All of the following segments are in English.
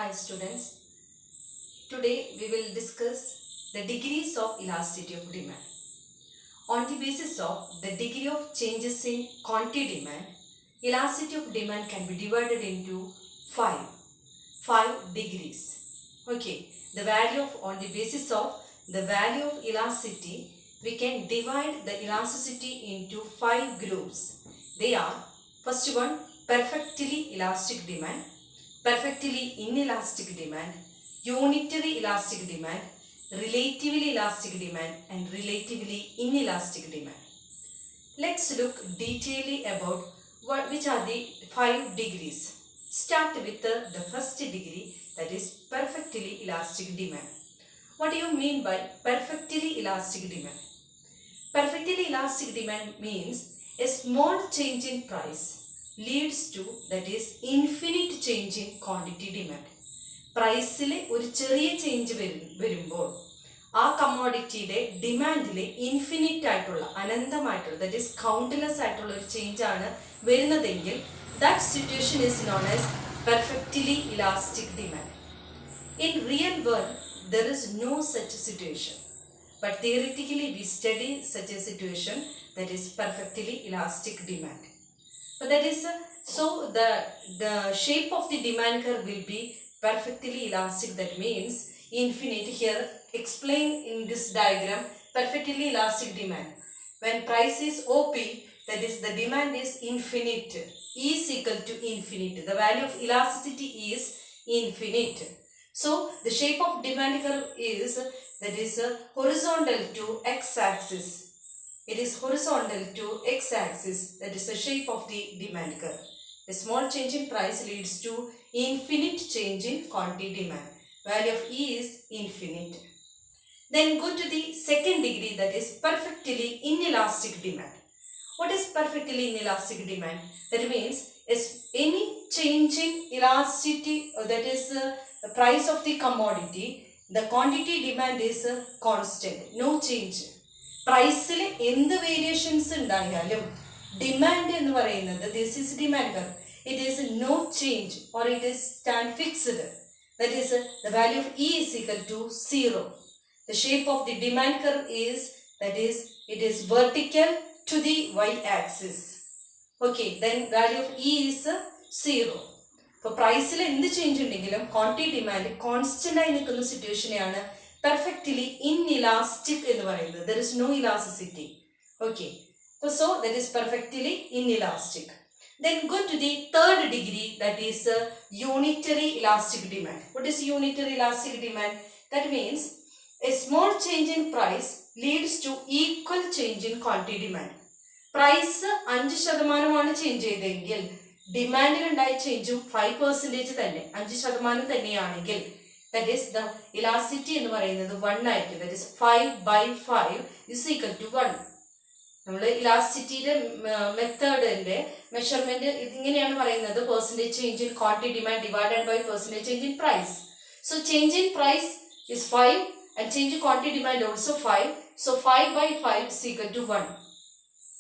Hi students, today we will discuss the degrees of elasticity of demand. On the basis of the degree of changes in quantity demand, elasticity of demand can be divided into five degrees. Okay, the value of, on the basis of the value of elasticity, we can divide the elasticity into 5 groups. They are, first one, perfectly elastic demand, perfectly inelastic demand, unitary elastic demand, relatively elastic demand and relatively inelastic demand. Let's look detailedly about which are the 5 degrees. Start with the first degree, that is perfectly elastic demand. What do you mean by perfectly elastic demand? Perfectly elastic demand means a small change in price leads to, that is, infinite change in quantity demand. പ്രൈസിൽ ഒരു ചെറിയ change വരുമ്പോൾ ആ കമ്മോഡിറ്റിയുടെ ഡിമാൻഡിൽ infinite ആയിട്ടുള്ള അനന്തമായിട്ടുള്ള, that is countless ആയിട്ടുള്ള ഒരു change ആണ് വരുന്നതെങ്കിൽ that situation is known as perfectly elastic demand. In real world there is no such situation, but theoretically we study such a situation, that is perfectly elastic demand. But that is so the shape of the demand curve will be perfectly elastic. That means infinite. Here explain in this diagram perfectly elastic demand. When price is OP, that is the demand is infinite, E is equal to infinite. The value of elasticity is infinite. So the shape of demand curve is, that is horizontal to x-axis. It is horizontal to x-axis. That is the shape of the demand curve. A small change in price leads to infinite change in quantity demand. Value of E is infinite. Then go to the second degree, that is perfectly inelastic demand. What is perfectly inelastic demand? That means any change in elasticity, that is the price of the commodity, the quantity demand is constant, no change. പ്രൈസിൽ എന്ത് variations ഉണ്ടായാലും demand എന്ന് പറയുന്നത്, this is demand curve, it is no change or it is stand fixed. That is the value of E is equal to 0. The shape of the demand curve is, that is, it is vertical to the y-axis. Okay, then value of E is 0. ഇപ്പോൾ പ്രൈസിൽ എന്ത് change ഉണ്ടെങ്കിലും quantity demand constant ആയി നിൽക്കുന്ന സിറ്റുവേഷനെയാണ് perfectly inelastic എന്ന് പറയുന്നത്. There is no elasticity. Okay, so that is perfectly inelastic. Then go to the third degree, that is unitary elastic demand. What is unitary elastic demand? That means a small change in price leads to equal change in quantity demand. Price 5% change ചെയ്തെങ്കിൽ ഡിമാൻഡിൽ ഉണ്ടായ ചേഞ്ചും 5% തന്നെ, 5% തന്നെയാണെങ്കിൽ, that is the elasticity എന്ന് പറയുന്നത് 1 ആയിരിക്കും. That is 5/5 is equal to 1. നമ്മൾ ഇലാസ്റ്റിറ്റിയുടെ മെത്തേഡിന്റെ മെഷർമെന്റ് ഇതിങ്ങനെയാണ് പറയുന്നത്, percentage change in quantity demand divided by percentage change in price. So change in price is 5 and change in quantity demand also 5. So 5/5 is equal to 1.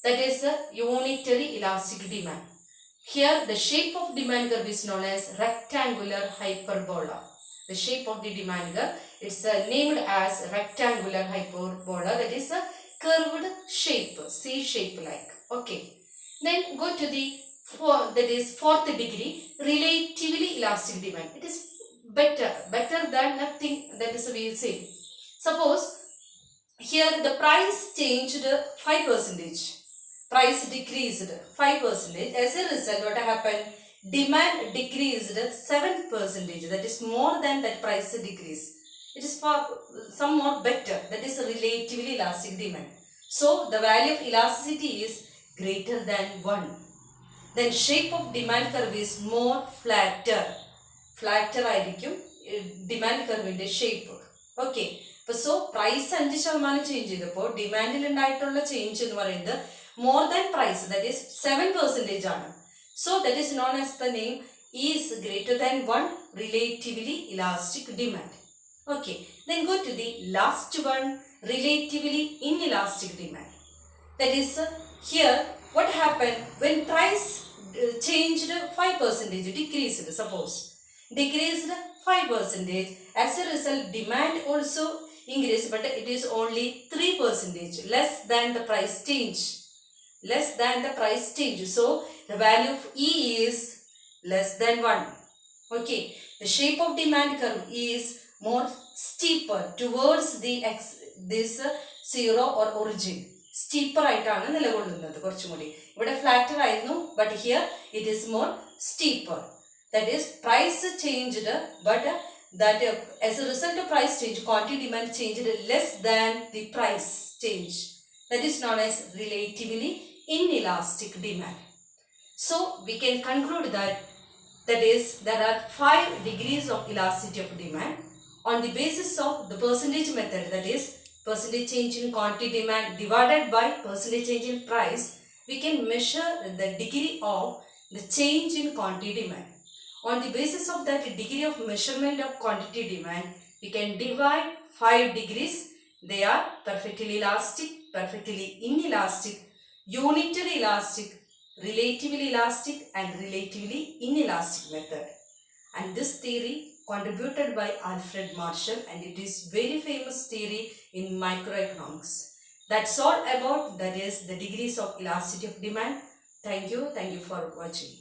That is the unitary elastic demand. Here the shape of demand curve is known as rectangular hyperbola. The shape of the demand curve, it's named as rectangular hyperbola. That is a curved shape, C shape like. Okay. Then go to the fourth degree, relatively elastic demand. It is better than nothing. That is we say. Suppose here the price changed 5%. Price decreased 5%. As a result, what happened? Demand decreased 7%. That is more than that price decrease. It is far some more better. That is relatively elastic demand. So the value of elasticity is greater than 1. Then shape of demand curve is more flatter. Flatter ആയിരിക്കും demand കർവിന്റെ shape. Okay, so price 5% change ചെയ്തപ്പോൾ ഡിമാൻഡിൽ ഉണ്ടായിട്ടുള്ള change എന്ന് പറയുന്നത് more than price, that is 7% ആണ്. So that is known as the name is greater than 1, relatively elastic demand. Okay, then go to the last one, relatively inelastic demand. That is here what happen when price changed 5%, decreased. Suppose decreased 5%. As a result, demand also increased, but it is only 3%, less than the price change. Less than the price change. So, the value of E is less than 1. Okay, the shape of demand curve is more steeper towards this zero or origin. Steeper ആയിട്ടാണ് നിലകൊള്ളുന്നത് കുറച്ചുകൂടി. ഇവിടെ flatter ആയിരുന്നു, but here it is more steeper. That is, price changed, but that as a result of price change, quantity demand changed less than the price change. That is known as relatively inelastic demand. So we can conclude that is, there are 5 degrees of elasticity of demand. On the basis of the percentage method, that is percentage change in quantity demand divided by percentage change in price, we can measure the degree of the change in quantity demand. On the basis of that degree of measurement of quantity demand, we can divide 5 degrees. They are perfectly elastic, perfectly inelastic, unitary elastic, relatively elastic and relatively inelastic method. And this theory contributed by Alfred Marshall, and it is very famous theory in microeconomics. That's all about, that is, the degrees of elasticity of demand. Thank you for watching.